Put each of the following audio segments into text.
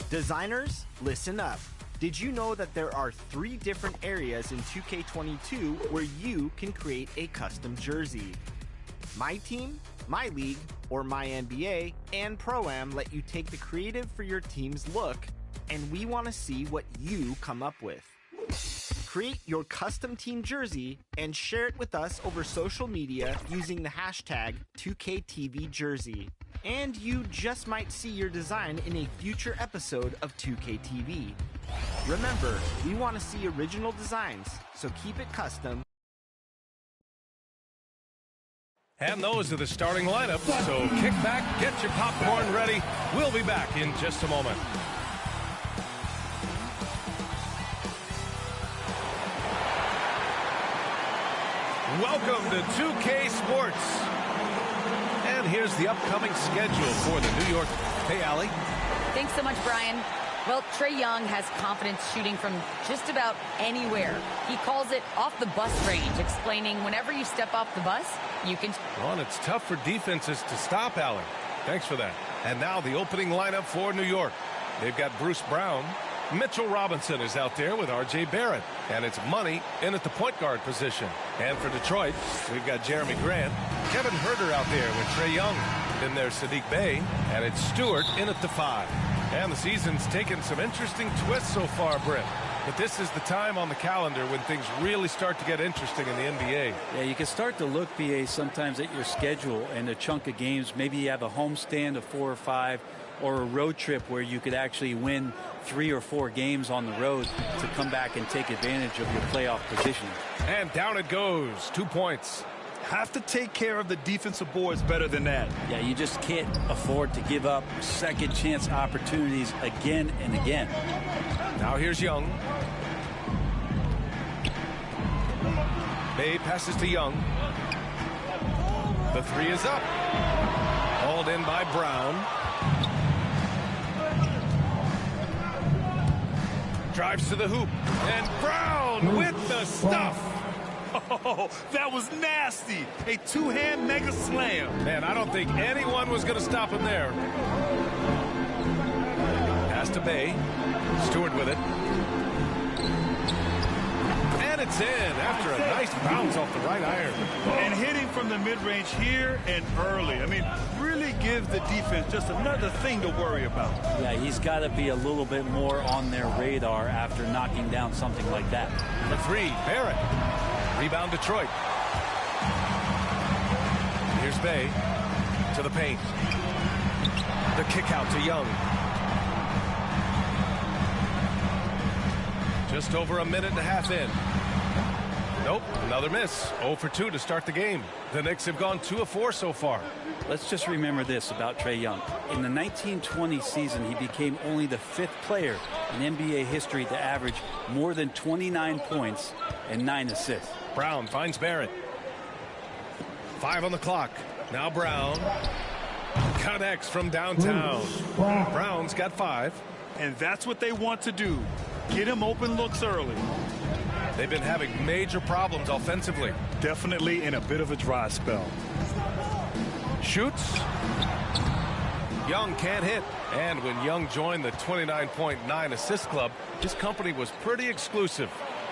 Designers, listen up. Did you know that there are 3 different areas in 2K22 where you can create a custom jersey? My Team, My League, or My NBA and Pro-Am let you take the creative for your team's look, and we want to see what you come up with. Create your custom team jersey and share it with us over social media using the hashtag 2KTVJersey. And you just might see your design in a future episode of 2KTV. Remember, we want to see original designs, so keep it custom. And those are the starting lineups, so kick back, get your popcorn ready. We'll be back in just a moment. Welcome to 2K Sports. And here's the upcoming schedule for the New York. Hey, Allie. Thanks so much, Brian. Well, Trae Young has confidence shooting from just about anywhere. He calls it off the bus range, explaining whenever you step off the bus, you can... Well, and it's tough for defenses to stop Allen. Thanks for that. And now the opening lineup for New York. They've got Bruce Brown. Mitchell Robinson is out there with R.J. Barrett. And it's Money in at the point guard position. And for Detroit, we've got Jeremy Grant. Kevin Huerter out there with Trae Young. Then there's Sadiq Bey. And it's Stewart in at the 5. And the season's taken some interesting twists so far, Brett. But this is the time on the calendar when things really start to get interesting in the NBA. Yeah, you can start to look, BA, sometimes at your schedule and a chunk of games. Maybe you have a homestand of 4 or 5 or a road trip where you could actually win 3 or 4 games on the road to come back and take advantage of your playoff position. And down it goes. 2 points. Have to take care of the defensive boards better than that. Yeah, you just can't afford to give up second chance opportunities again and again. Now here's Young. Bey passes to Young. The 3 is up. Hauled in by Brown. Drives to the hoop. And Brown with the stuff. Oh, that was nasty. A 2-hand mega slam. Man, I don't think anyone was going to stop him there. Pass to Bey. Stewart with it. And it's in after a nice bounce off the right iron. And hitting from the mid-range here and early. I mean, really give the defense just another thing to worry about. Yeah, he's got to be a little bit more on their radar after knocking down something like that. The 3, Barrett. Rebound Detroit. Here's Bey to the paint. The kick out to Young. Just over a minute and a half in. Nope, another miss. 0 for 2 to start the game. The Knicks have gone 2 of 4 so far. Let's just remember this about Trae Young. In the 1920 season, he became only the 5th player in NBA history to average more than 29 points and 9 assists. Brown finds Barrett. 5 on the clock. Now Brown connects from downtown. Brown's got 5. And that's what they want to do. Get him open looks early. They've been having major problems offensively. Definitely in a bit of a dry spell. Shoots. Young can't hit. And when Young joined the 29.9 assist club, his company was pretty exclusive.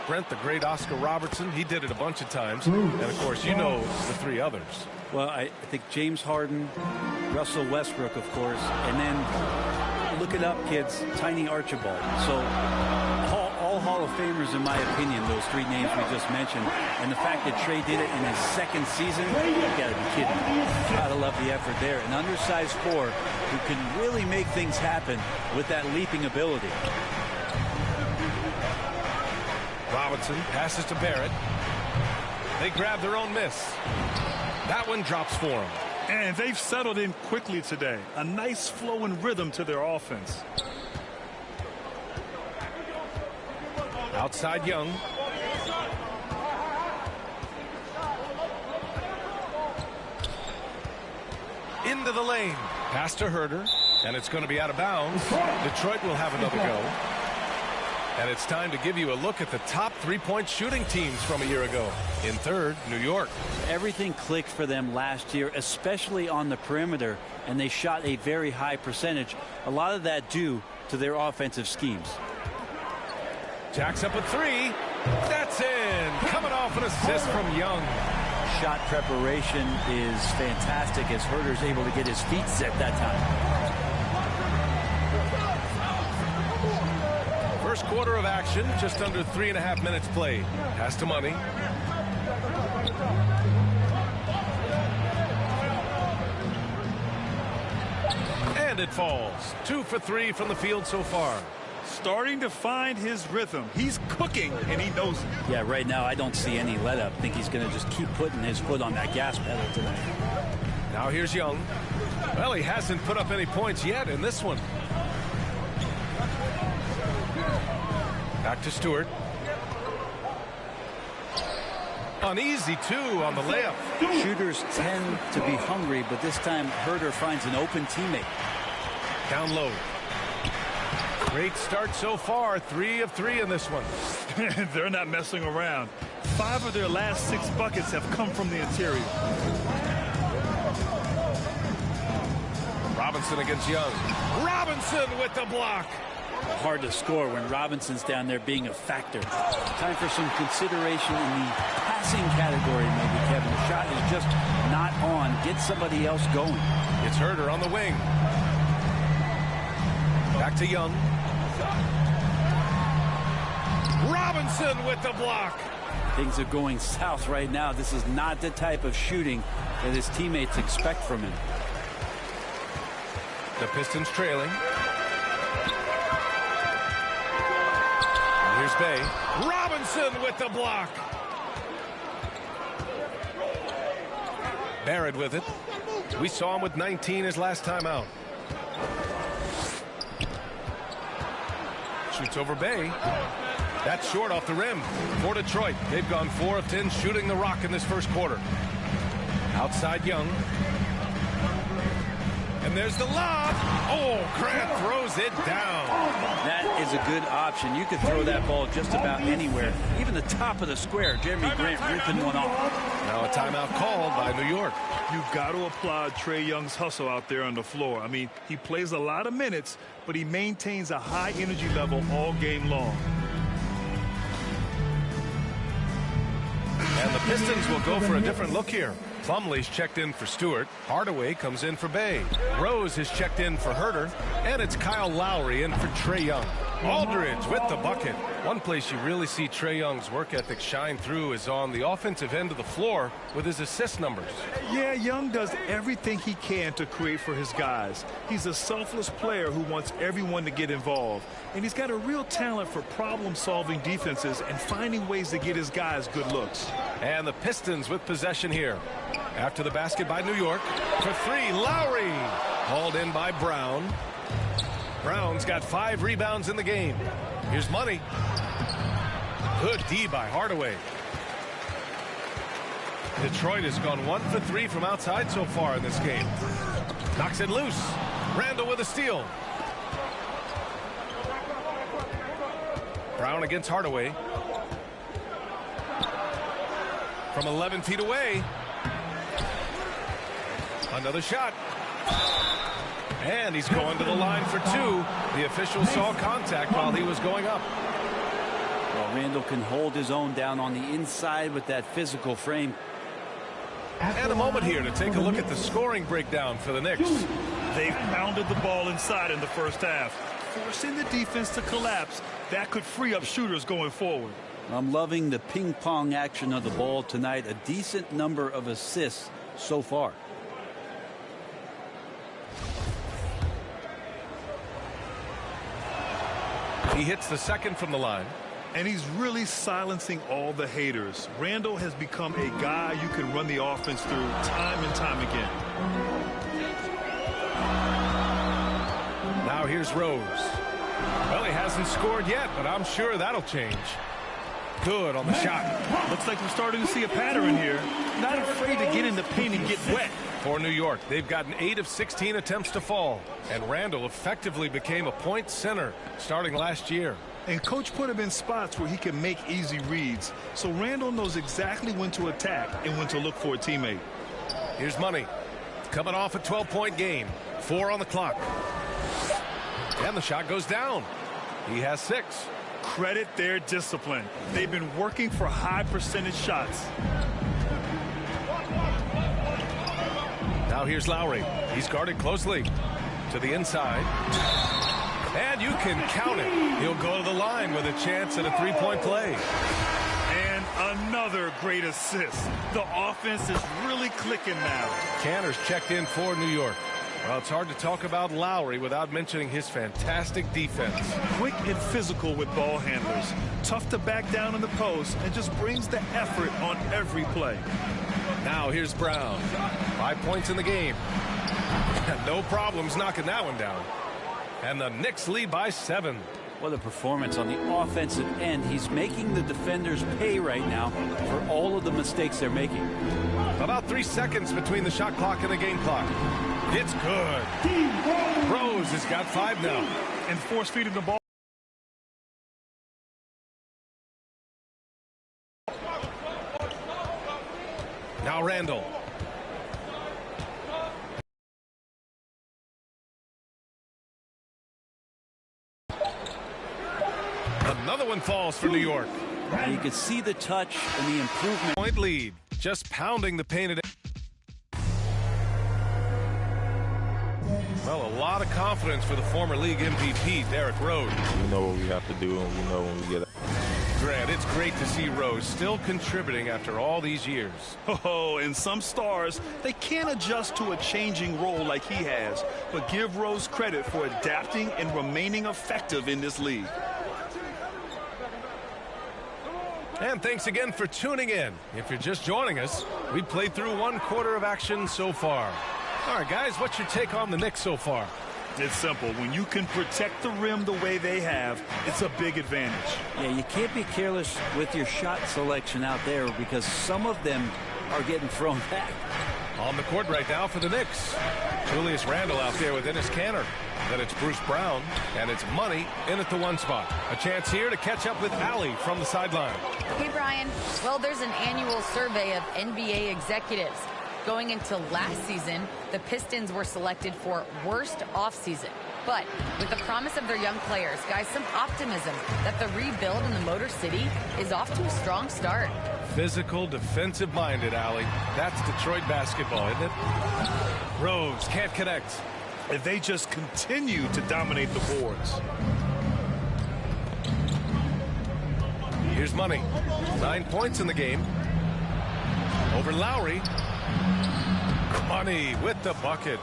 Brent, the great Oscar Robertson, he did it a bunch of times. And, of course, you know the 3 others. Well, I think James Harden, Russell Westbrook, of course, and then look it up, kids, Tiny Archibald. So all Hall of Famers, in my opinion, those 3 names we just mentioned. And the fact that Trae did it in his 2nd season, you got to be kidding me. Gotta love the effort there. An undersized 4 who can really make things happen with that leaping ability. Robinson passes to Barrett. They grab their own miss. That one drops for him. And they've settled in quickly today. A nice flow and rhythm to their offense. Outside Young. Into the lane. Pass to Huerter. And it's going to be out of bounds. Detroit will have another go. And it's time to give you a look at the top three-point shooting teams from a year ago. In third, New York. Everything clicked for them last year, especially on the perimeter, and they shot a very high percentage. A lot of that due to their offensive schemes. Jacks up a three. That's in. Coming off an assist from Young. Shot preparation is fantastic as Herter's able to get his feet set that time. First quarter of action, just under 3.5 minutes played. Pass to Money. And it falls. 2 for 3 from the field so far. Starting to find his rhythm. He's cooking, and he knows it. Yeah, right now I don't see any let up. I think he's going to just keep putting his foot on that gas pedal tonight. Now here's Young. Well, he hasn't put up any points yet in this one. Back to Stewart. Uneasy, too, on the layup. Shooters tend to be hungry, but this time Herter finds an open teammate. Down low. Great start so far. 3 of 3 in this one. They're not messing around. 5 of their last 6 buckets have come from the interior. Robinson against Young. Robinson with the block. Hard to score when Robinson's down there being a factor. Time for some consideration in the passing category, maybe, Kevin. The shot is just not on. Get somebody else going. It's Herter on the wing. Back to Young. Robinson with the block. Things are going south right now. This is not the type of shooting that his teammates expect from him. The Pistons trailing. And here's Bay. Robinson with the block. Barrett with it. We saw him with 19 his last time out. Shoots over Bay. That's short off the rim for Detroit. They've gone 4 of 10 shooting the rock in this first quarter. Outside Young. And there's the lob. Oh, Grant throws it down. That is a good option. You could throw that ball just about anywhere. Even the top of the square. Jeremy Grant ripping one off. Now a timeout called by New York. You've got to applaud Trae Young's hustle out there on the floor. I mean, he plays a lot of minutes, but he maintains a high energy level all game long. And the Pistons will go for a different look here. Plumlee's checked in for Stewart. Hardaway comes in for Bay. Rose is checked in for Herter. And it's Kyle Lowry in for Trae Young. Aldridge with the bucket. One place you really see Trae Young's work ethic shine through is on the offensive end of the floor with his assist numbers. Yeah, Young does everything he can to create for his guys. He's a selfless player who wants everyone to get involved. And he's got a real talent for problem-solving defenses and finding ways to get his guys good looks. And the Pistons with possession here. After the basket by New York. For 3, Lowry. Hauled in by Brown. Brown's got 5 rebounds in the game. Here's Money. Good D by Hardaway. Detroit has gone 1 for 3 from outside so far in this game. Knocks it loose. Randall with a steal. Brown against Hardaway. From 11 feet away. Another shot. And he's going to the line for 2. The official saw contact while he was going up. Well, Randall can hold his own down on the inside with that physical frame. And a moment here to take a look at the scoring breakdown for the Knicks. They've pounded the ball inside in the first half, forcing the defense to collapse. That could free up shooters going forward. I'm loving the ping-pong action of the ball tonight. A decent number of assists so far. He hits the second from the line. And he's really silencing all the haters. Randall has become a guy you can run the offense through time and time again. Now here's Rose. Well, he hasn't scored yet, but I'm sure that'll change. Good on the shot. Looks like we're starting to see a pattern here. Not afraid to get in the paint and get wet. For New York, they've gotten 8 of 16 attempts to fall. And Randall effectively became a point center starting last year. And coach put him in spots where he can make easy reads. So Randall knows exactly when to attack and when to look for a teammate. Here's Money. Coming off a 12-point game. 4 on the clock. And the shot goes down. He has 6. Credit their discipline. They've been working for high percentage shots. Now here's Lowry. He's guarded closely. To the inside. And you can count it. He'll go to the line with a chance at a 3-point play. And another great assist. The offense is really clicking now. Cantor's checked in for New York. Well, it's hard to talk about Lowry without mentioning his fantastic defense. Quick and physical with ball handlers. Tough to back down in the post and just brings the effort on every play. Now here's Brown. 5 points in the game. No problems knocking that one down. And the Knicks lead by 7. What a performance on the offensive end. He's making the defenders pay right now for all of the mistakes they're making. About 3 seconds between the shot clock and the game clock. It's good. Rose has got 5 now. And force feeding the ball. Now Randall. Another one falls for New York. And you can see the touch and the improvement. Point lead. Just pounding the painted. Well, a lot of confidence for the former league MVP, Derrick Rose. We know what we have to do, and we know when we get it. Grant, it's great to see Rose still contributing after all these years. Oh, and some stars, they can't adjust to a changing role like he has. But give Rose credit for adapting and remaining effective in this league. And thanks again for tuning in. If you're just joining us, we played through 1 quarter of action so far. All right, guys, what's your take on the Knicks so far? It's simple. When you can protect the rim the way they have, it's a big advantage. Yeah, you can't be careless with your shot selection out there because some of them are getting thrown back. On the court right now for the Knicks. Julius Randle out there with Enes Kanter. Then it's Bruce Brown, and it's Money in at the 1 spot. A chance here to catch up with Allie from the sideline. Hey, Brian. Well, there's an annual survey of NBA executives. Going into last season, the Pistons were selected for worst offseason. But with the promise of their young players, guys, some optimism that the rebuild in the Motor City is off to a strong start. Physical, defensive-minded, Allie. That's Detroit basketball, isn't it? Rose can't connect. And they just continue to dominate the boards. Here's Money. 9 points in the game. Over Lowry. Money with the bucket.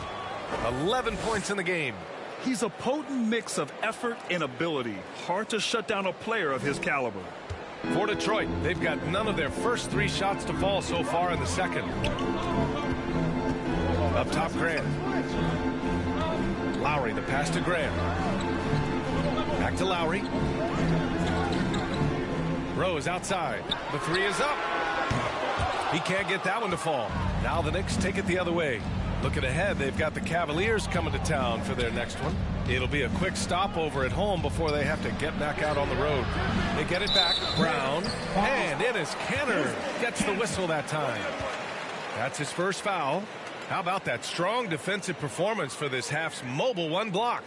11 points in the game. He's a potent mix of effort and ability. Hard to shut down a player of his caliber. For Detroit, they've got none of their first 3 shots to fall so far in the second. Up top, Grant. Lowry, the pass to Grant. Back to Lowry. Rose outside. The 3 is up. He can't get that one to fall. Now the Knicks take it the other way. Looking ahead, they've got the Cavaliers coming to town for their next one. It'll be a quick stopover at home before they have to get back out on the road. They get it back. Brown. And Enes Kanter gets the whistle that time. That's his first foul. How about that strong defensive performance for this half's mobile 1 block?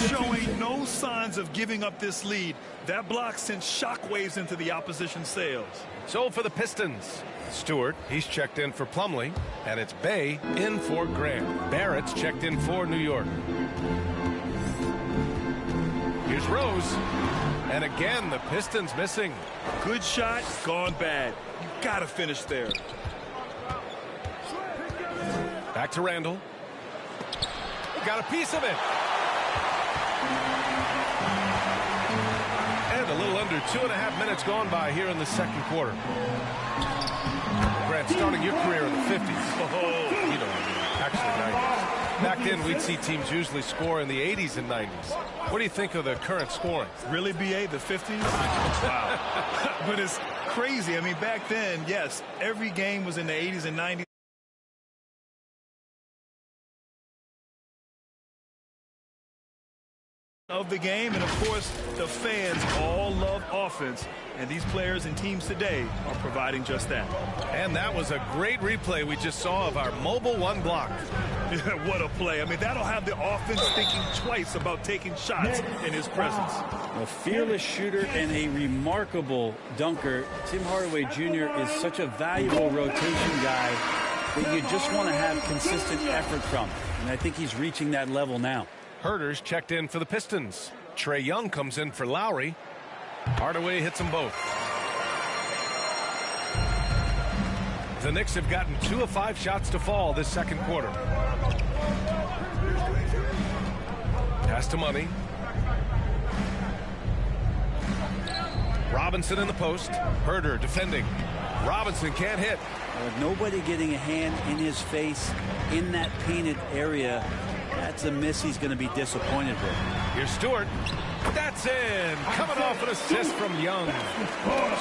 Showing no signs of giving up this lead. That block sent shockwaves into the opposition sails. So for the Pistons, Stewart, he's checked in for Plumlee, and it's Bay in for Grant. Barrett's checked in for New York. Here's Rose, and again the Pistons missing. Good shot, gone bad. You gotta finish there. Back to Randall. Got a piece of it. And a little under 2.5 minutes gone by here in the second quarter. Grant, starting your career in the 50s. Oh, You know, actually 90s. Back then, we'd see teams usually score in the 80s and 90s. What do you think of the current scoring? really, BA, the 50s? Wow. But it's crazy. I mean, back then, yes, every game was in the 80s and 90s. of the game, and of course the fans all love offense, and these players and teams today are providing just that. And that was a great replay we just saw of our mobile one block. What a play. I mean, that'll have the offense thinking twice about taking shots in his presence. A fearless shooter and a remarkable dunker. Tim Hardaway Jr. is such a valuable rotation guy that you just want to have consistent effort from, and I think he's reaching that level now. Herter's checked in for the Pistons. Trae Young comes in for Lowry. Hardaway hits them both. The Knicks have gotten 2 of 5 shots to fall this second quarter. Pass to Money. Robinson in the post. Herter defending. Robinson can't hit. Nobody getting a hand in his face in that painted area. That's a miss he's going to be disappointed with. Here's Stewart. That's in. Coming off an assist from Young.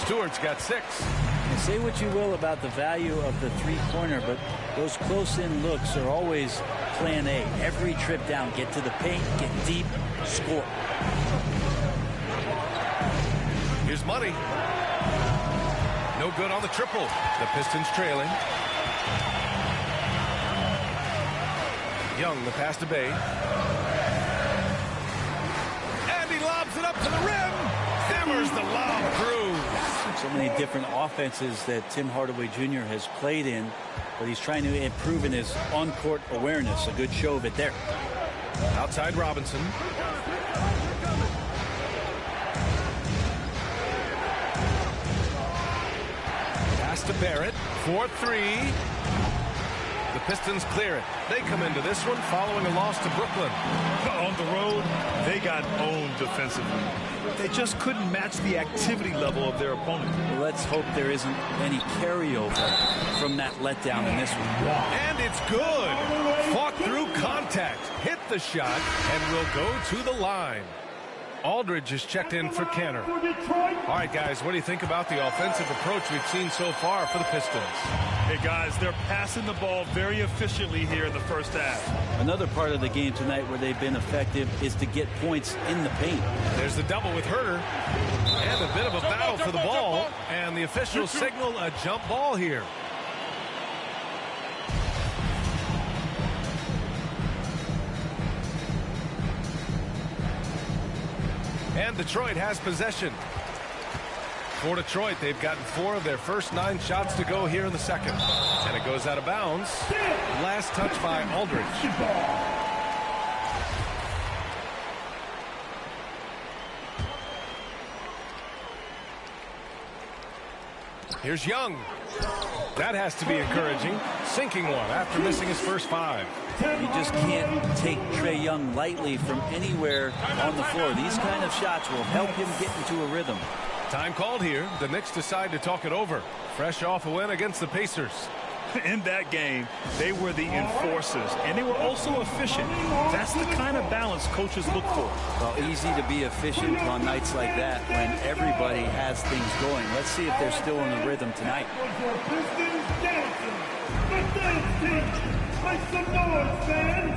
Stewart's got 6. And say what you will about the value of the three-pointer, but those close-in looks are always plan A. Every trip down, get to the paint, get deep, score. Here's Money. No good on the triple. The Pistons trailing. Young, the pass to Bay. And he lobs it up to the rim. Hammers the lob through. So many different offenses that Tim Hardaway Jr. has played in, but he's trying to improve in his on-court awareness. A good show of it there. Outside Robinson. Pass to Barrett. 4-3. The Pistons clear it. They come into this one following a loss to Brooklyn. On the road, they got owned defensively. They just couldn't match the activity level of their opponent. Well, let's hope there isn't any carryover from that letdown in this one. And it's good. Fought through contact. Hit the shot and will go to the line. Aldridge is checked in for Canner. All right, guys, what do you think about the offensive approach we've seen so far for the Pistons? Hey, guys, they're passing the ball very efficiently here in the first half. Another part of the game tonight where they've been effective is to get points in the paint. There's the double with Herter. And a bit of a battle for the ball. And the officials signal a jump ball here. And Detroit has possession. For Detroit, they've gotten 4 of their first 9 shots to go here in the second. And it goes out of bounds. Last touch by Aldridge. Here's Young. That has to be encouraging. Sinking one after missing his first 5. You just can't take Trae Young lightly from anywhere on the floor. These kind of shots will help him get into a rhythm. Time called here. The Knicks decide to talk it over. Fresh off a win against the Pacers. In that game, they were the enforcers, and they were also efficient. That's the kind of balance coaches look for. Well, easy to be efficient on nights like that when everybody has things going. Let's see if they're still in the rhythm tonight.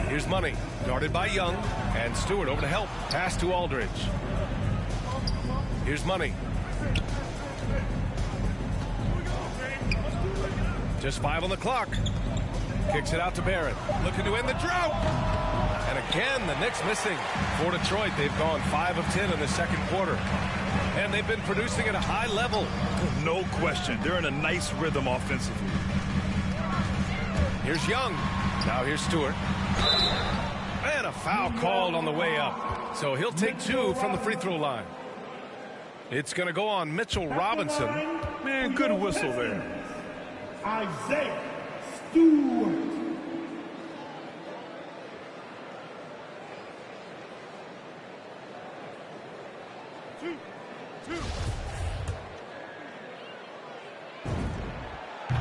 Here's Money, guarded by Young, and Stewart over to help. Pass to Aldridge. Here's Money. Just 5 on the clock. Kicks it out to Barrett. Looking to end the drought. And again, the Knicks missing. For Detroit, they've gone 5 of 10 in the second quarter. And they've been producing at a high level. No question. They're in a nice rhythm offensively. Here's Young. Now here's Stewart. And a foul called on the way up. So he'll take 2 from the free throw line. It's going to go on Mitchell Robinson. Man, good whistle there. Isaiah Stewart.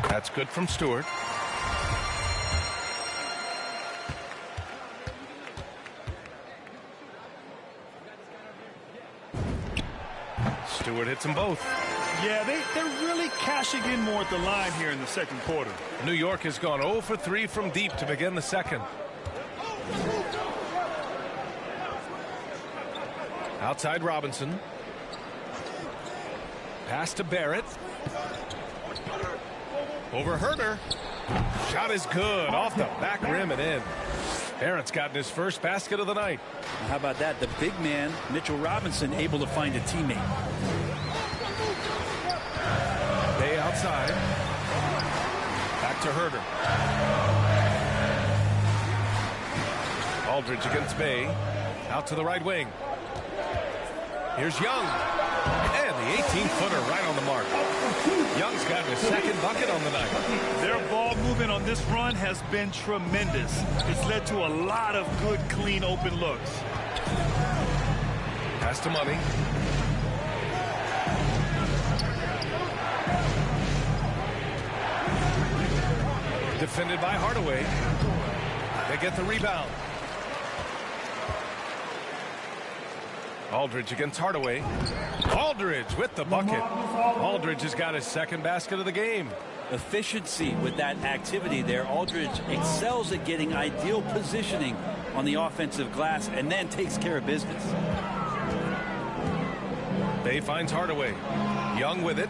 That's good from Stewart. Stewart hits them both. Yeah, they're really cashing in more at the line here in the second quarter. New York has gone 0 for 3 from deep to begin the second. Outside Robinson. Pass to Barrett. Over Herder. Shot is good. Off the back rim and in. Barrett's gotten his first basket of the night. How about that? The big man, Mitchell Robinson, able to find a teammate. Bay outside. Back to Herder. Aldridge against Bay. Out to the right wing. Here's Young. And the 18-footer right on the mark. Young's got his second bucket on the night. Their ball movement on this run has been tremendous. It's led to a lot of good, clean, open looks. Pass to Money. Defended by Hardaway. They get the rebound. Aldridge against Hardaway. Aldridge with the bucket. Aldridge has got his second basket of the game. Efficiency with that activity there. Aldridge excels at getting ideal positioning on the offensive glass and then takes care of business. Bay finds Hardaway. Young with it.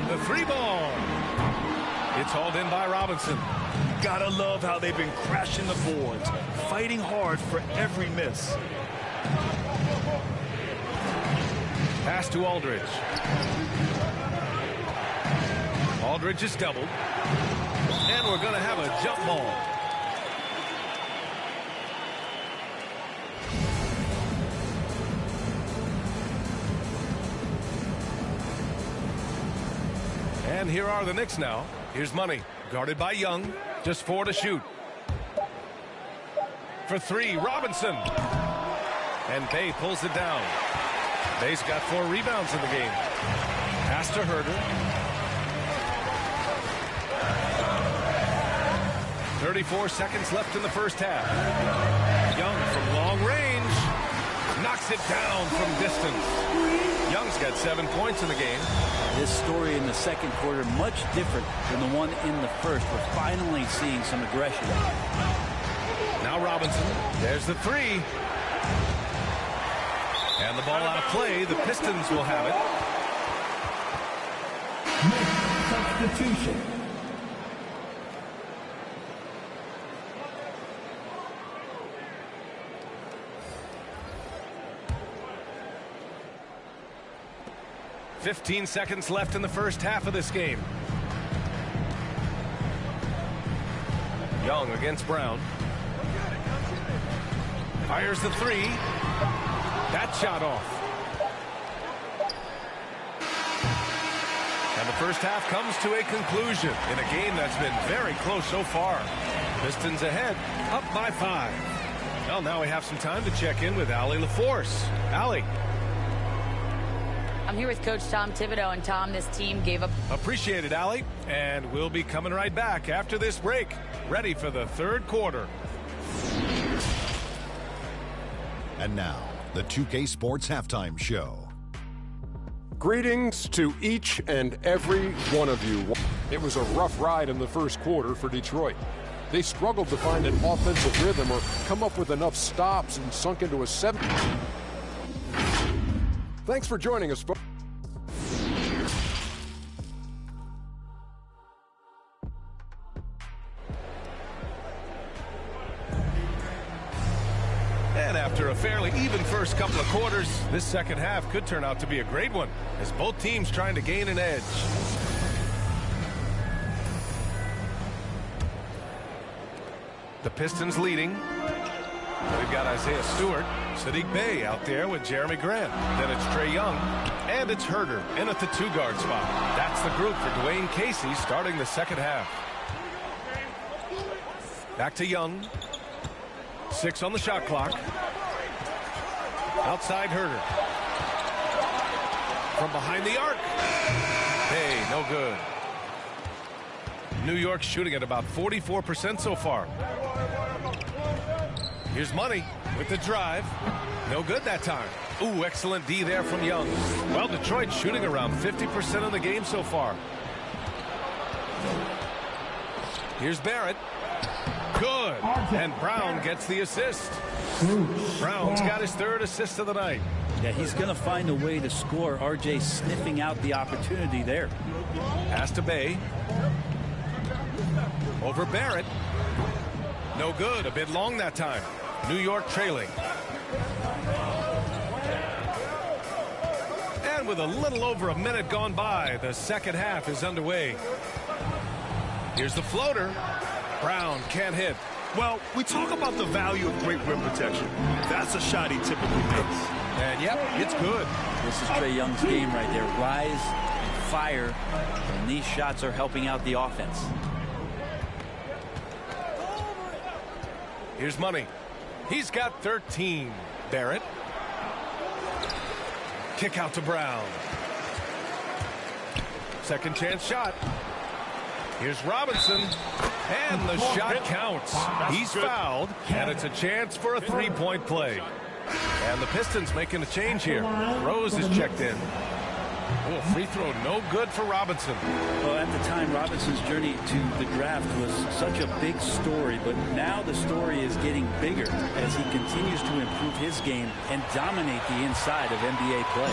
The three ball. It's hauled in by Robinson. Gotta love how they've been crashing the boards, fighting hard for every miss. Pass to Aldridge. Aldridge is doubled. And we're going to have a jump ball. And here are the Knicks now. Here's Money. Guarded by Young. Just 4 to shoot. For 3, Robinson. And Bay pulls it down. Bay's got 4 rebounds in the game. Pass to Herder. 34 seconds left in the first half. Young from long range. Knocks it down from distance. Young's got 7 points in the game. This story in the second quarter much different than the one in the first. We're finally seeing some aggression. Now Robinson. There's the 3. And the ball out of play. The Pistons will have it. Substitution. .15 seconds left in the first half of this game. Young against Brown. Fires the 3. That shot off. And the first half comes to a conclusion in a game that's been very close so far. Pistons ahead, up by 5. Well, now we have some time to check in with Allie LaForce. Allie. I'm here with Coach Tom Thibodeau, and Tom, this team gave up. Appreciate it, Allie. And we'll be coming right back after this break. Ready for the third quarter. And now, the 2K Sports Halftime Show. Greetings to each and every one of you. It was a rough ride in the first quarter for Detroit. They struggled to find an offensive rhythm or come up with enough stops and sunk into a 7. Thanks for joining us, folks. And after a fairly even first couple of quarters, this second half could turn out to be a great one as both teams trying to gain an edge. The Pistons leading. We've got Isaiah Stewart, Sadiq Bey out there with Jeremy Grant. Then it's Trae Young, and it's Herder in at the 2-guard spot. That's the group for Dwayne Casey starting the second half. Back to Young. 6 on the shot clock. Outside Herder. From behind the arc. Hey, no good. New York shooting at about 44% so far. Here's Money with the drive. No good that time. Ooh, excellent D there from Young. Well, Detroit shooting around 50% of the game so far. Here's Barrett. Good. And Brown gets the assist. Brown's got his 3rd assist of the night. Yeah, he's going to find a way to score. RJ sniffing out the opportunity there. Pass to Bay. Over Barrett. No good. A bit long that time. New York trailing. And with a little over a minute gone by, the second half is underway. Here's the floater. Brown can't hit. Well, we talk about the value of great rim protection. That's a shot he typically makes. And yep, it's good. This is Trae Young's game right there. Rise and fire. And these shots are helping out the offense. Here's Money. He's got 13. Barrett. Kick out to Brown. Second chance shot. Here's Robinson. And the shot counts. He's fouled. And it's a chance for a 3-point play. And the Pistons making a change here. Rose is checked in. Oh, free throw no good for Robinson. Well, at the time, Robinson's journey to the draft was such a big story, but now the story is getting bigger as he continues to improve his game and dominate the inside of NBA play.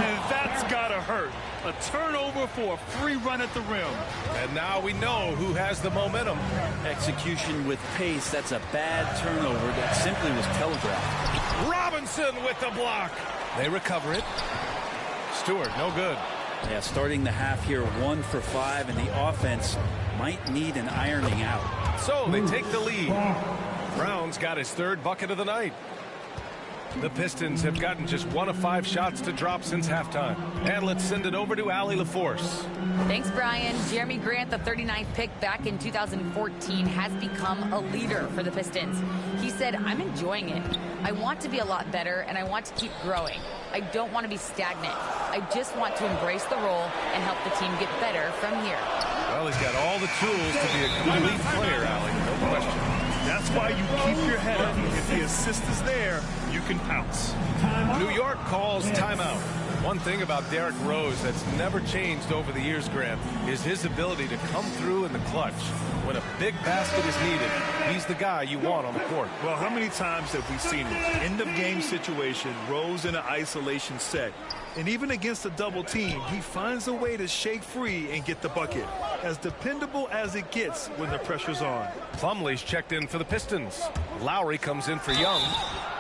And that's gotta hurt. A turnover for a free run at the rim. And now we know who has the momentum. Execution with pace. That's a bad turnover that simply was telegraphed. Robinson with the block. They recover it. Stewart, no good. Yeah, starting the half here 1 for 5, and the offense might need an ironing out. So they take the lead. Brown's got his 3rd bucket of the night. The Pistons have gotten just 1 of 5 shots to drop since halftime. And let's send it over to Allie LaForce. Thanks, Brian. Jeremy Grant, the 39th pick back in 2014, has become a leader for the Pistons. He said, "I'm enjoying it. I want to be a lot better, and I want to keep growing. I don't want to be stagnant. I just want to embrace the role and help the team get better from here." Well, he's got all the tools to be a complete player, Allie. No question. That's why you keep your head up. If the assist is there, you can pounce. New York calls timeout. One thing about Derrick Rose that's never changed over the years, Grant, is his ability to come through in the clutch. When a big basket is needed, he's the guy you want on the court. Well, how many times have we seen it? End of game situation, Rose in an isolation set. And even against a double team, he finds a way to shake free and get the bucket. As dependable as it gets when the pressure's on. Plumlee's checked in for the Pistons. Lowry comes in for Young.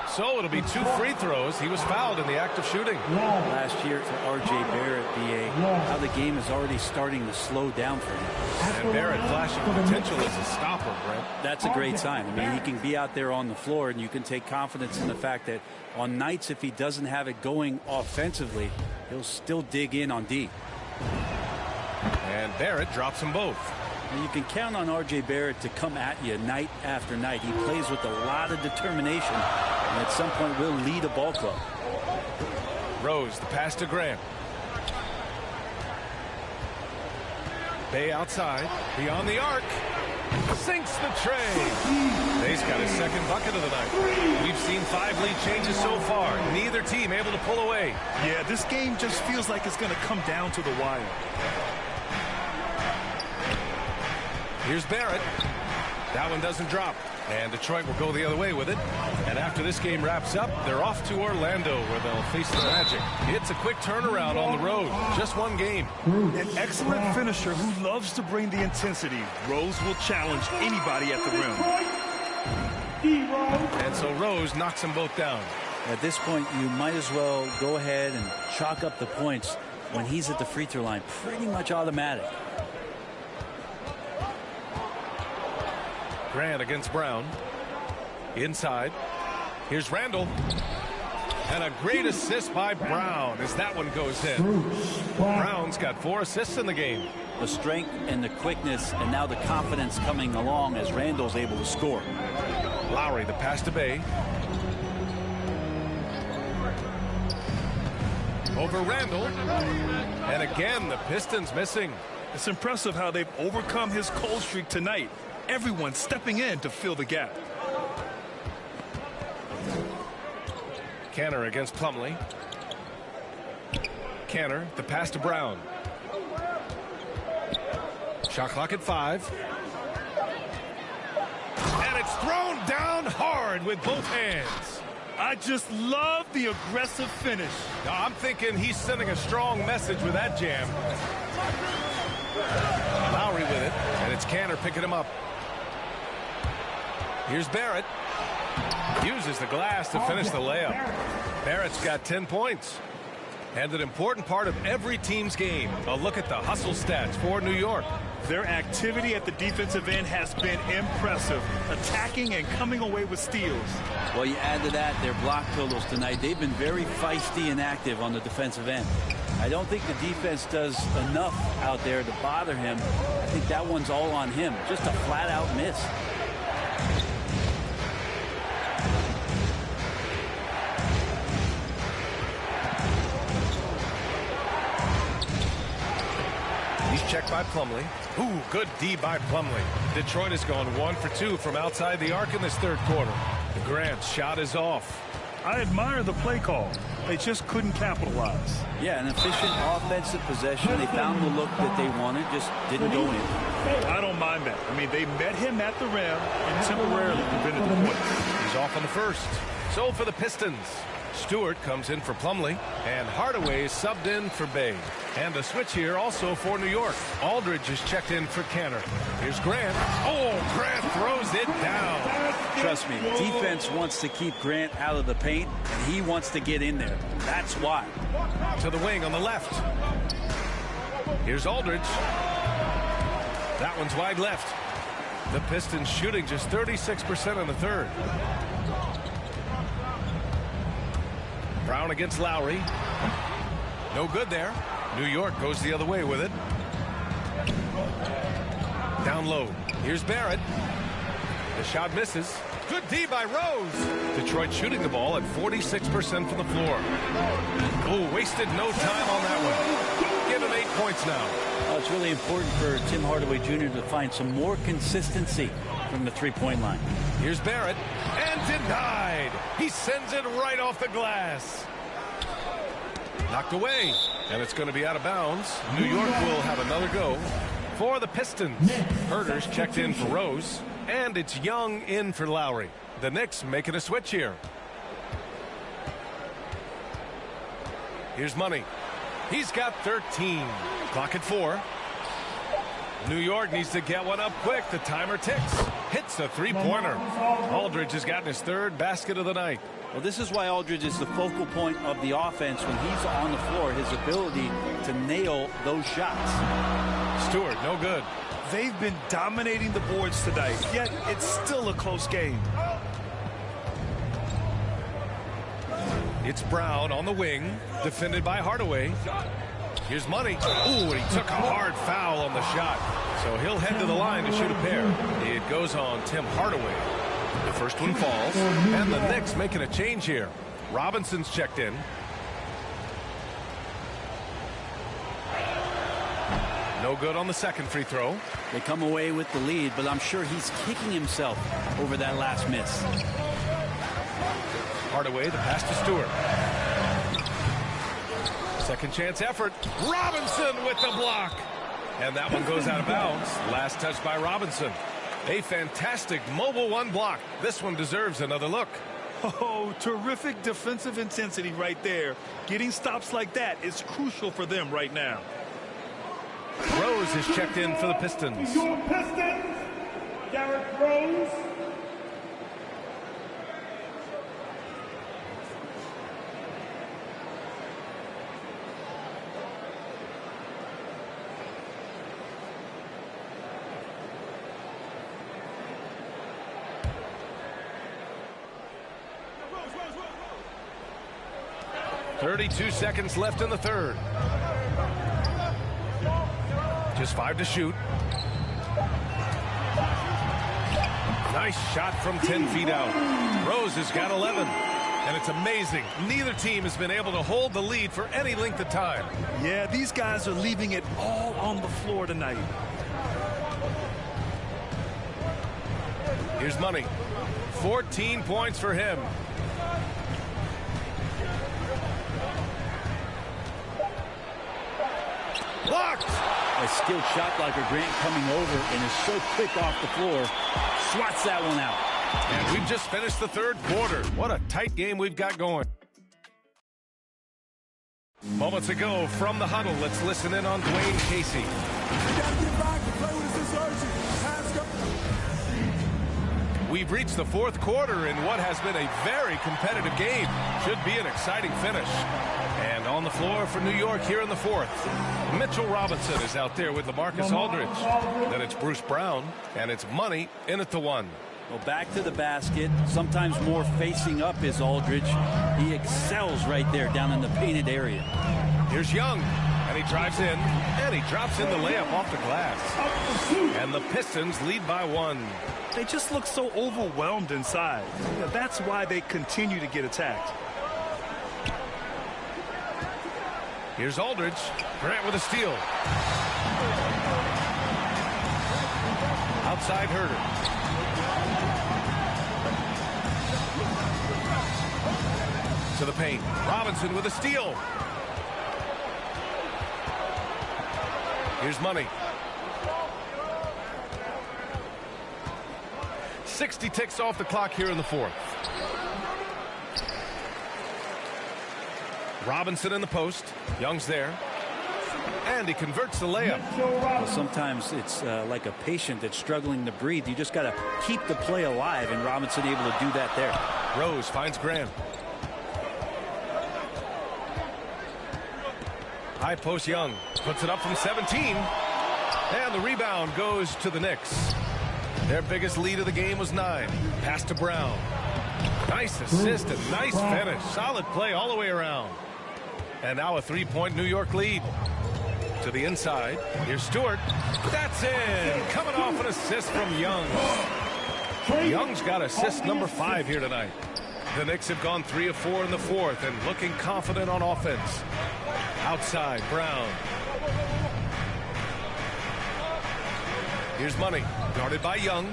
So it'll be 2 free throws. He was fouled in the act of shooting. Last year for RJ Barrett, BA, how the game is already starting to slow down for him. And Barrett flashing potential as a stopper, Brent. That's a great sign. I mean, he can be out there on the floor, and you can take confidence in the fact that on nights if he doesn't have it going offensively, he'll still dig in on D. And Barrett drops them both. And you can count on RJ Barrett to come at you night after night. He plays with a lot of determination, and at some point will lead a ball club. Rose, the pass to Grant. Bay outside, beyond the arc. Sinks the tray. Bay's got his 2nd bucket of the night. We've seen 5 lead changes so far. Neither team able to pull away. Yeah, this game just feels like it's going to come down to the wire. Here's Barrett. That one doesn't drop. And Detroit will go the other way with it. And after this game wraps up, they're off to Orlando where they'll face the Magic. It's a quick turnaround on the road. Just 1 game. An excellent finisher who loves to bring the intensity. Rose will challenge anybody at the rim. And so Rose knocks them both down. At this point, you might as well go ahead and chalk up the points when he's at the free throw line. Pretty much automatic. Grant against Brown. Inside. Here's Randall. And a great assist by Brown as that one goes in. Brown's got 4 assists in the game. The strength and the quickness and now the confidence coming along as Randall's able to score. Lowry, the pass to Bay. Over Randall. And again, the Pistons missing. It's impressive how they've overcome his cold streak tonight. Everyone stepping in to fill the gap. Canner against Plumlee. Canner, the pass to Brown. Shot clock at 5. it's thrown down hard with both hands. I just love the aggressive finish. I'm thinking he's sending a strong message with that jam. Lowry with it, and it's Canner picking him up. Here's Barrett. Uses the glass to finish the layup. Barrett's got 10 points. And an important part of every team's game. A look at the hustle stats for New York. Their activity at the defensive end has been impressive, attacking and coming away with steals. Well, you add to that their block totals tonight. They've been very feisty and active on the defensive end. I don't think the defense does enough out there to bother him. I think that one's all on him. Just a flat-out miss. Checked by Plumlee. Ooh, good D by Plumlee. Detroit has gone 1 for 2 from outside the arc in this third quarter. Grant's shot is off. I admire the play call. They just couldn't capitalize. Yeah, an efficient offensive possession. They found the look that they wanted, just didn't go in. I don't mind that. I mean, they met him at the rim and temporarily prevented the points. He's off on the first. So for the Pistons, Stewart comes in for Plumlee, and Hardaway is subbed in for Bay. And the switch here also for New York. Aldridge is checked in for Canner. Here's Grant. Oh, Grant throws it down. Trust me, defense wants to keep Grant out of the paint, and he wants to get in there. That's why. To the wing on the left. Here's Aldridge. That one's wide left. The Pistons shooting just 36% in the third. Brown against Lowry. No good there. New York goes the other way with it. Down low. Here's Barrett. The shot misses. Good D by Rose. Detroit shooting the ball at 46% from the floor. Oh, wasted no time on that one. Give him 8 points now. Well, it's really important for Tim Hardaway Jr. to find some more consistency from the three-point line. Here's Barrett. And denied. He sends it right off the glass. Knocked away. And it's going to be out of bounds. New York will have another go for the Pistons. Herter's checked in for Rose. And it's Young in for Lowry. The Knicks making a switch here. Here's Money. He's got 13. Clock at 4. New York needs to get one up quick. The timer ticks. Hits a three-pointer. Aldridge has gotten his third basket of the night. Well, this is why Aldridge is the focal point of the offense when he's on the floor. His ability to nail those shots. Stewart, no good. They've been dominating the boards tonight, yet it's still a close game. It's Brown on the wing, defended by Hardaway. Here's Money. Ooh, and he took a hard foul on the shot. So he'll head to the line to shoot a pair. It goes on Tim Hardaway. The first one falls, and the Knicks making a change here. Robinson's checked in. No good on the second free throw. They come away with the lead, but I'm sure he's kicking himself over that last miss. Hardaway, the pass to Stewart. Second chance effort. Robinson with the block. And that one goes out of bounds. Last touch by Robinson. A fantastic mobile one block. This one deserves another look. Oh, terrific defensive intensity right there. Getting stops like that is crucial for them right now. Rose is checked in for the Pistons. Your Pistons, Derrick Rose. .32 seconds left in the third. Just 5 to shoot. Nice shot from 10 feet out. Rose has got 11. And it's amazing. Neither team has been able to hold the lead for any length of time. Yeah, these guys are leaving it all on the floor tonight. Here's Money. 14 points for him. Blocked. A skilled shot blocker, Grant coming over and is so quick off the floor. Swats that one out. And we've just finished the third quarter. What a tight game we've got going. Moments ago from the huddle, let's listen in on Dwayne Casey. We've reached the fourth quarter in what has been a very competitive game. Should be an exciting finish. And on the floor for New York here in the fourth, Mitchell Robinson is out there with LaMarcus Aldridge. Then it's Bruce Brown, and it's Money in at the one. Well, back to the basket. Sometimes more facing up is Aldridge. He excels right there down in the painted area. Here's Young, and he drives in, and he drops in the layup off the glass. And the Pistons lead by one. They just look so overwhelmed inside. That's why they continue to get attacked. Here's Aldridge. Grant with a steal. Outside Herter. To the paint. Robinson with a steal. Here's Money. 60 ticks off the clock here in the fourth. Robinson in the post. Young's there. And he converts the layup. Well, sometimes it's like a patient that's struggling to breathe. You just got to keep the play alive, and Robinson able to do that there. Rose finds Graham. High post Young. Puts it up from 17. And the rebound goes to the Knicks. Their biggest lead of the game was 9. Pass to Brown. Nice assist and nice finish. Solid play all the way around. And now a three-point New York lead. To the inside. Here's Stewart. That's in. Coming off an assist from Young. Young's got assist number 5 here tonight. The Knicks have gone 3 of 4 in the fourth and looking confident on offense. Outside, Brown. Here's Money. Guarded by Young.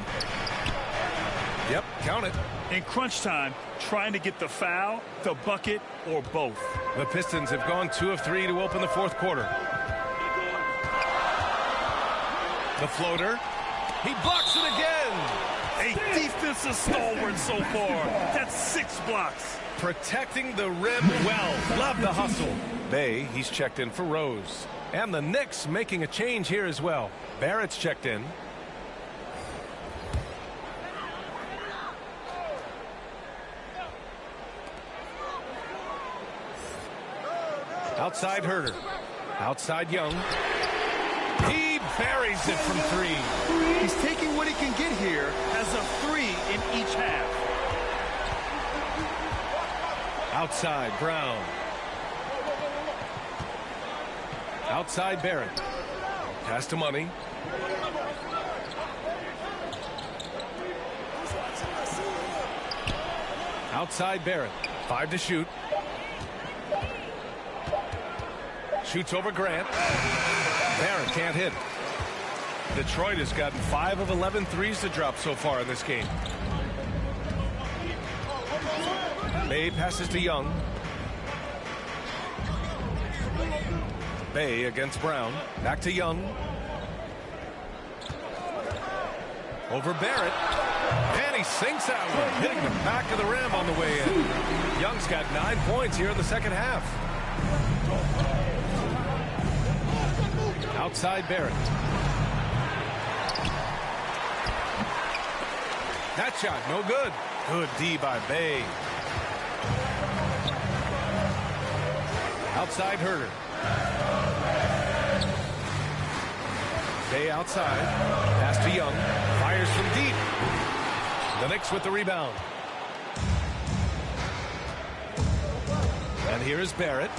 Yep, count it. In crunch time, trying to get the foul, the bucket, or both. The Pistons have gone 2 of 3 to open the fourth quarter. The floater. He blocks it again. A defensive stalwart so far. That's 6 blocks. Protecting the rim well. Love the hustle. Bay, he's checked in for Rose. And the Knicks making a change here as well. Barrett's checked in. Outside Herter. Outside Young. He buries it from 3. He's taking what he can get here as a 3 in each half. Outside Brown. Outside Barrett. Pass to Money. Outside Barrett. 5 to shoot. Shoots over Grant. Barrett can't hit. Detroit has gotten 5 of 11 threes to drop so far in this game. Bay passes to Young. Bay against Brown. Back to Young. Over Barrett. And he sinks that one, hitting the back of the rim on the way in. Young's got 9 points here in the second half. Outside Barrett. That shot, no good. Good D by Bay. Outside Herter. Bay outside. Pass to Young. Fires from deep. The Knicks with the rebound. And here is Barrett.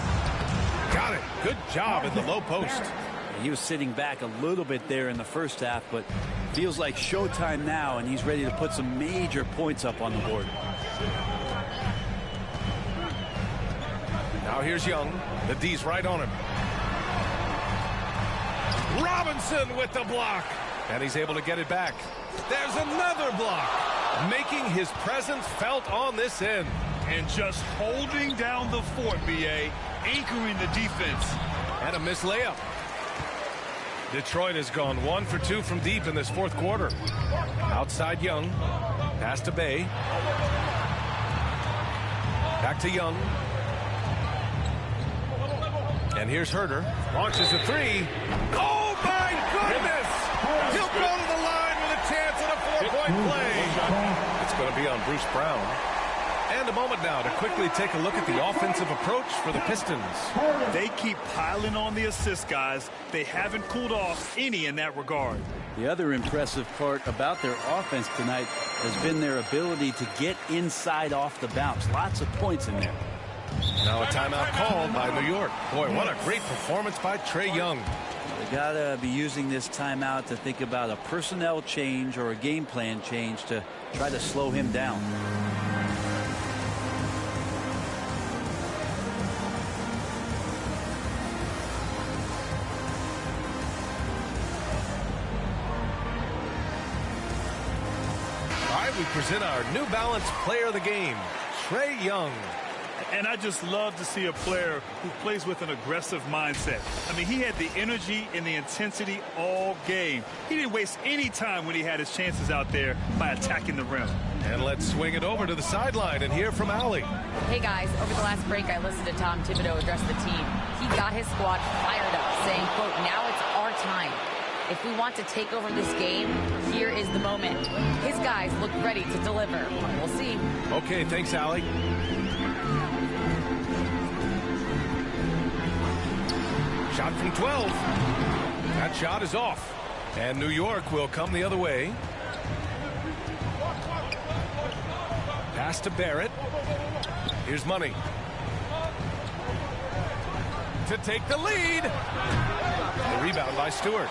Got it. Good job in the low post. He was sitting back a little bit there in the first half, but feels like showtime now, and he's ready to put some major points up on the board. Now here's Young. The D's right on him. Robinson with the block. And he's able to get it back. There's another block. Making his presence felt on this end. And just holding down the fort, BA. Anchoring the defense. And a missed layup. Detroit has gone 1 for 2 from deep in this fourth quarter. Outside Young. Pass to Bay. Back to Young. And here's Herter. Launches a three. Oh, my goodness! He'll go to the line with a chance at a 4-point play. It's going to be on Bruce Brown. And a moment now to quickly take a look at the offensive approach for the Pistons. They keep piling on the assist, guys. They haven't cooled off any in that regard. The other impressive part about their offense tonight has been their ability to get inside off the bounce. Lots of points in there. Now a timeout called by New York. Boy, what a great performance by Trae Young. They got to be using this timeout to think about a personnel change or a game plan change to try to slow him down. We present our New Balance player of the game, Trae Young. And I just love to see a player who plays with an aggressive mindset. I mean, he had the energy and the intensity all game. He didn't waste any time when he had his chances out there by attacking the rim. And let's swing it over to the sideline and hear from Allie. Hey, guys, over the last break, I listened to Tom Thibodeau address the team. He got his squad fired up, saying, quote, now it's our time. If we want to take over this game, here is the moment. His guys look ready to deliver. We'll see. Okay, thanks, Allie. Shot from 12. That shot is off. And New York will come the other way. Pass to Barrett. Here's Money. To take the lead. The rebound by Stewart.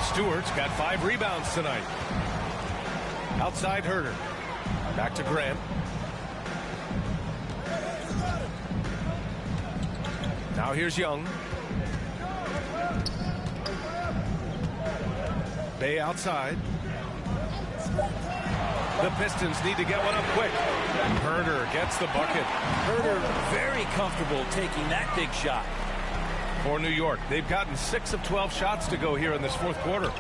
Stewart's got 5 rebounds tonight. Outside Herter. Back to Grant. Now here's Young. Bay outside. The Pistons need to get one up quick. Herter gets the bucket. Herter very comfortable taking that big shot. For New York, they've gotten 6 of 12 shots to go here in this fourth quarter.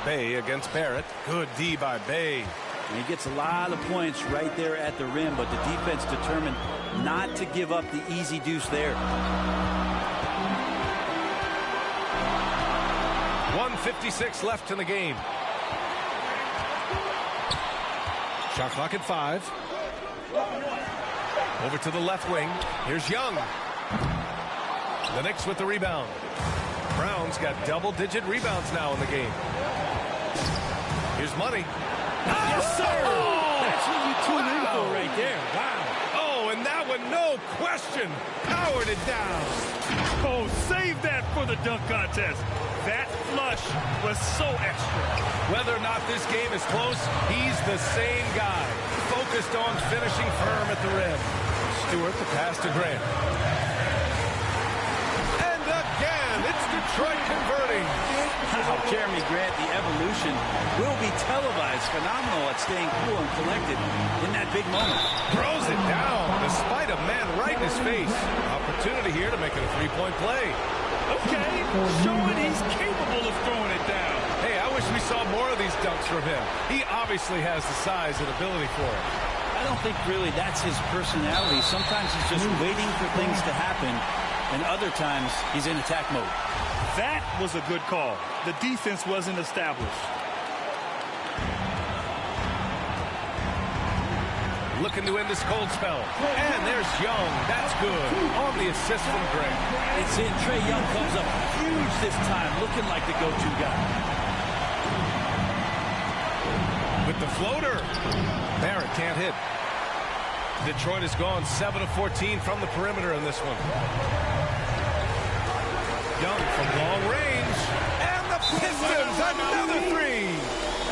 Bay against Barrett. Good D by Bay. And he gets a lot of points right there at the rim, but the defense determined not to give up the easy deuce there. 1:56 left in the game. Shot clock at 5. Over to the left wing. Here's Young. The Knicks with the rebound. Brown's got double-digit rebounds now in the game. Here's Money. Yes, sir! That's what you tune in for right there. Wow. Oh, and that one, no question, powered it down. Oh, save that for the dunk contest. That flush was so extra. Whether or not this game is close, he's the same guy. Focused on finishing firm at the rim. Stewart, the pass to Grant. And again, it's Detroit converting. Wow, Jeremy Grant, the evolution will be televised. Phenomenal at staying cool and collected in that big moment. Throws it down despite a man right in his face. Opportunity here to make it a 3-point play. Okay, showing he's capable of throwing it down. Hey, I wish we saw more of these dunks from him. He obviously has the size and ability for it. I don't think really that's his personality. Sometimes he's just waiting for things to happen, and other times he's in attack mode. That was a good call. The defense wasn't established. Looking to end this cold spell. And there's Young. That's good. On the assist from Grant. It's in. Trae Young comes up huge this time, looking like the go-to guy. With the floater. Barrett can't hit. Detroit has gone 7 of 14 from the perimeter in this one. Young from long range. And the Pistons, another 3.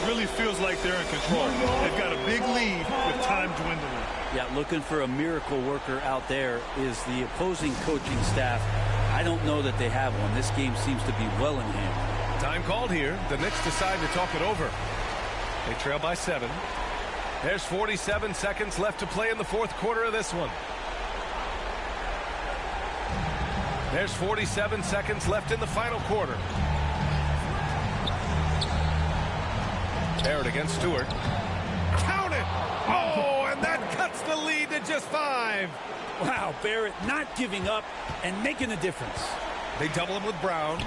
Really feels like they're in control. They've got a big lead with time dwindling. Yeah, looking for a miracle worker out there is the opposing coaching staff. I don't know that they have one. This game seems to be well in hand. Time called here. The Knicks decide to talk it over. They trail by 7. There's 47 seconds left to play in the fourth quarter of this one. There's 47 seconds left in the final quarter. Barrett against Stewart. Count it! Oh, and that cuts the lead to just 5. Wow, Barrett not giving up and making a difference. They double him with Brown.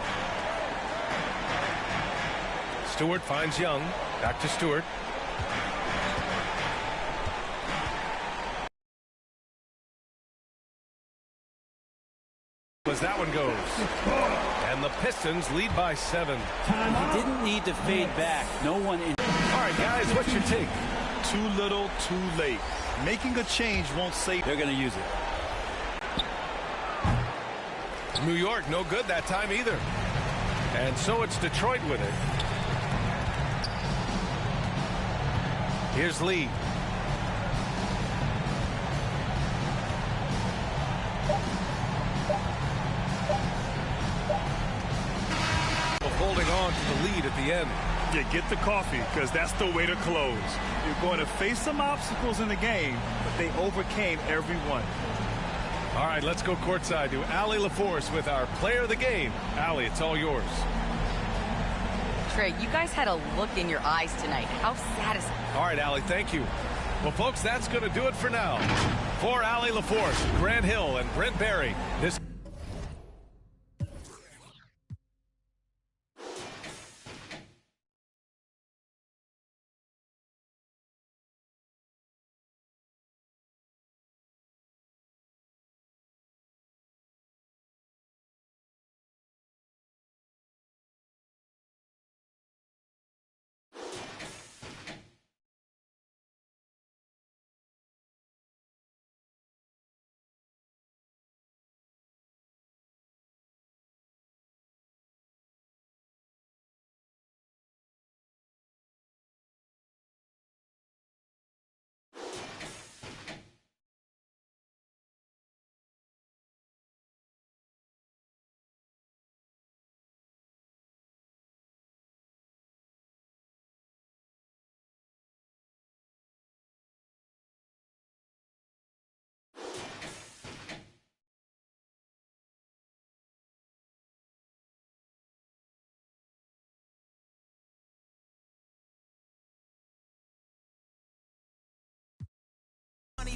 Stewart finds Young. Back to Stewart. As that one goes. And the Pistons lead by 7. He didn't need to fade back. No one in. All right, guys, what's your take? Too little, too late. Making a change won't save. They're going to use it. New York, no good that time either. And so it's Detroit with it. Here's Lee. Holding on to the lead at the end. Yeah, get the coffee, because that's the way to close. You're going to face some obstacles in the game, but they overcame every one. All right, let's go courtside to Allie LaForce with our player of the game. Allie, it's all yours. Trey, you guys had a look in your eyes tonight. How satisfying. All right, Allie, thank you. Well, folks, that's going to do it for now. For Allie LaForce, Grant Hill, and Brent Barry, this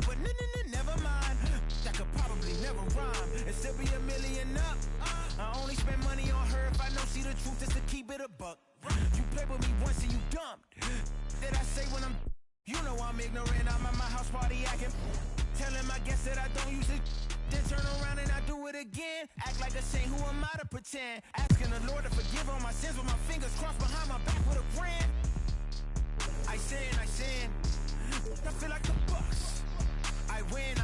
but never mind. I could probably never rhyme and still be $1 million up. I only spend money on her if I know she the truth, just to keep it a buck. You played with me once and you dumped. Did I say when I'm, you know I'm ignorant, I'm at my house party acting. Telling my guests that I don't use it, then turn around and I do it again. Act like a saint, who am I to pretend? Asking the Lord to forgive all my sins with my fingers crossed behind my back with a grin. I sin, I feel like the Bucks. I win,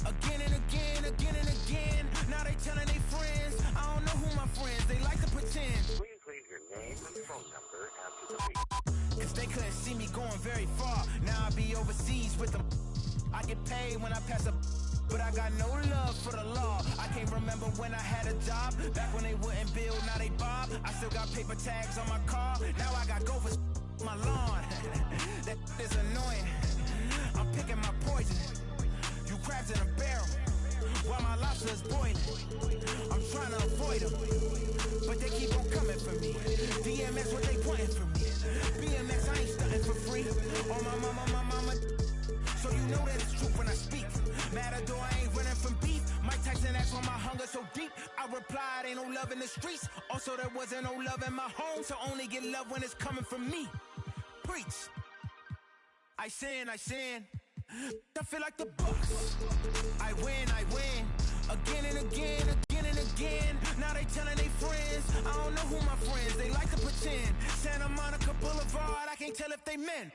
again and again, again and again. Now they telling their friends, I don't know who my friends, they like to pretend. Please leave your name and phone number after the beep. Cause they couldn't see me going very far. Now I be overseas with them. I get paid when I pass a, but I got no love for the law. I can't remember when I had a job. Back when they wouldn't build, now they bob. I still got paper tags on my car. Now I got gophers my lawn. That is annoying. I'm picking my poison. You crabs in a barrel while my lobster's boiling. I'm trying to avoid them, but they keep on coming for me. DMX, what they pointing for me? BMX, I ain't stunting for free. Oh my mama. So you know that it's true when I speak. Matador, I ain't running from beef. Mike Tyson asked why my hunger so deep. I replied, ain't no love in the streets. Also, there wasn't no love in my home, so only get love when it's coming from me. Preach. I sin. I feel like the Bucks. I win. Again and again, again and again. Now they telling their friends, I don't know who my friends, they like to pretend. Santa Monica Boulevard, I can't tell if they men.